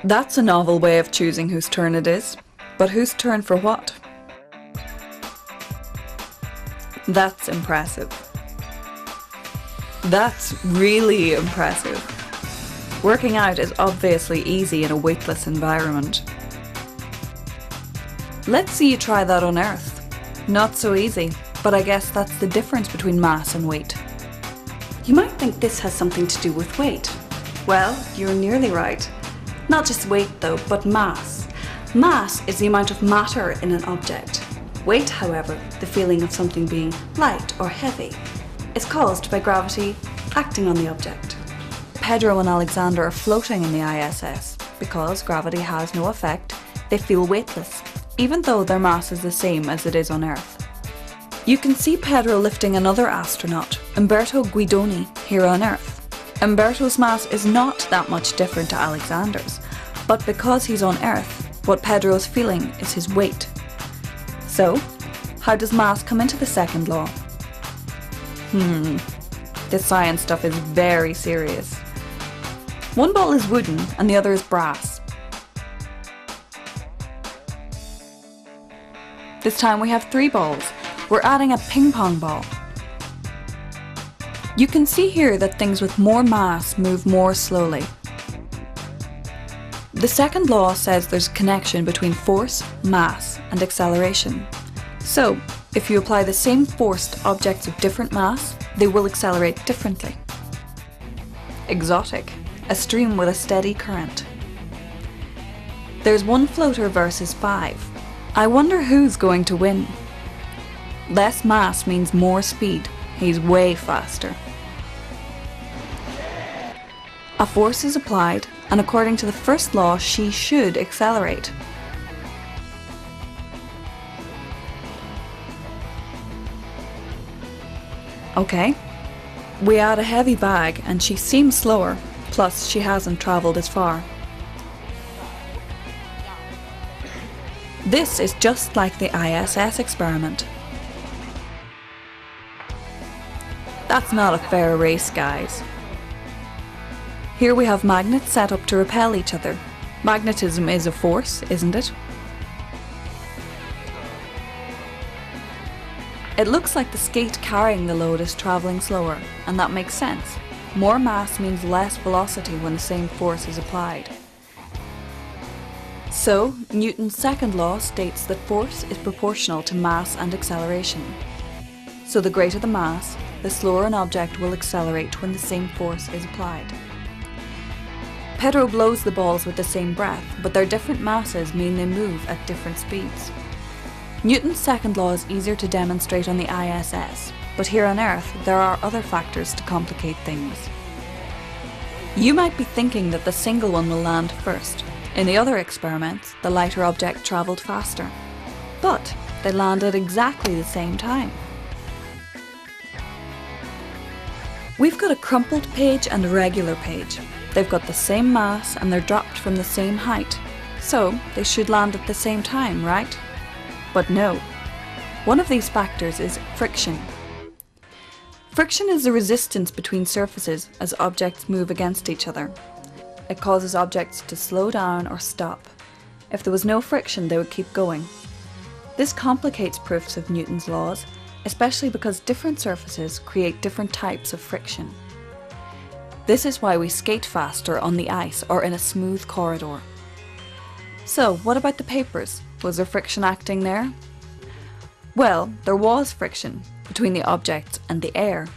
That's a novel way of choosing whose turn it is. But whose turn for what? That's impressive. That's really impressive. Working out is obviously easy in a weightless environment. Let's see you try that on Earth. Not so easy, but I guess that's the difference between mass and weight. You might think this has something to do with weight. Well, you're nearly right. Not just weight though, but mass. Mass is the amount of matter in an object. Weight, however, the feeling of something being light or heavy, is caused by gravity acting on the object. Pedro and Alexander are floating in the ISS. Because gravity has no effect, they feel weightless, even though their mass is the same as it is on Earth. You can see Pedro lifting another astronaut, Umberto Guidoni, here on Earth. Umberto's mass is not that much different to Alexander's, but because he's on Earth, what Pedro's feeling is his weight. So, how does mass come into the second law? This science stuff is very serious. One ball is wooden and the other is brass. This time we have 3 balls. We're adding a ping pong ball. You can see here that things with more mass move more slowly. The second law says there's a connection between force, mass, and acceleration. So, if you apply the same force to objects of different mass, they will accelerate differently. Exotic, a stream with a steady current. There's 1 floater versus 5. I wonder who's going to win. Less mass means more speed. He's way faster. A force is applied, and according to the first law, she should accelerate. Okay, we add a heavy bag and she seems slower, plus she hasn't travelled as far. This is just like the ISS experiment. That's not a fair race, guys. Here we have magnets set up to repel each other. Magnetism is a force, isn't it? It looks like the skate carrying the load is travelling slower, and that makes sense. More mass means less velocity when the same force is applied. So, Newton's second law states that force is proportional to mass and acceleration. So the greater the mass, the slower an object will accelerate when the same force is applied. Pedro blows the balls with the same breath, but their different masses mean they move at different speeds. Newton's second law is easier to demonstrate on the ISS, but here on Earth there are other factors to complicate things. You might be thinking that the single one will land first. In the other experiments, the lighter object travelled faster, but they land at exactly the same time. We've got a crumpled page and a regular page. They've got the same mass and they're dropped from the same height, so they should land at the same time, right? But no. One of these factors is friction. Friction is the resistance between surfaces as objects move against each other. It causes objects to slow down or stop. If there was no friction, they would keep going. This complicates proofs of Newton's laws, especially because different surfaces create different types of friction. This is why we skate faster on the ice or in a smooth corridor. So, what about the papers? Was there friction acting there? Well, there was friction between the objects and the air.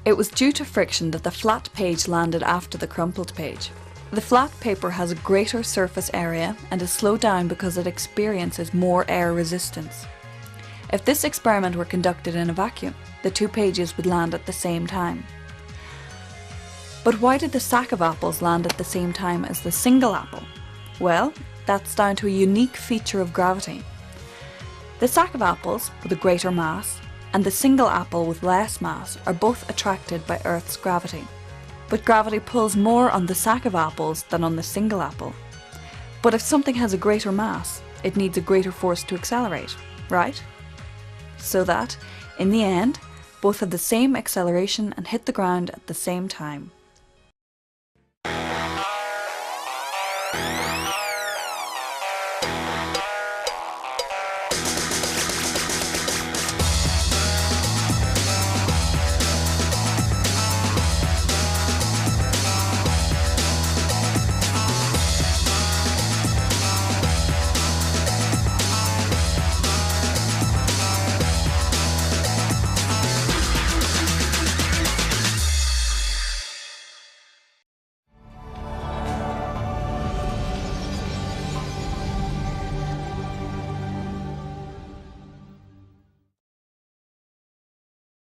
It was due to friction that the flat page landed after the crumpled page. The flat paper has a greater surface area and is slowed down because it experiences more air resistance. If this experiment were conducted in a vacuum, the 2 pages would land at the same time. But why did the sack of apples land at the same time as the single apple? Well, that's down to a unique feature of gravity. The sack of apples with a greater mass and the single apple with less mass are both attracted by Earth's gravity. But gravity pulls more on the sack of apples than on the single apple. But if something has a greater mass, it needs a greater force to accelerate, right? So that, in the end, both have the same acceleration and hit the ground at the same time.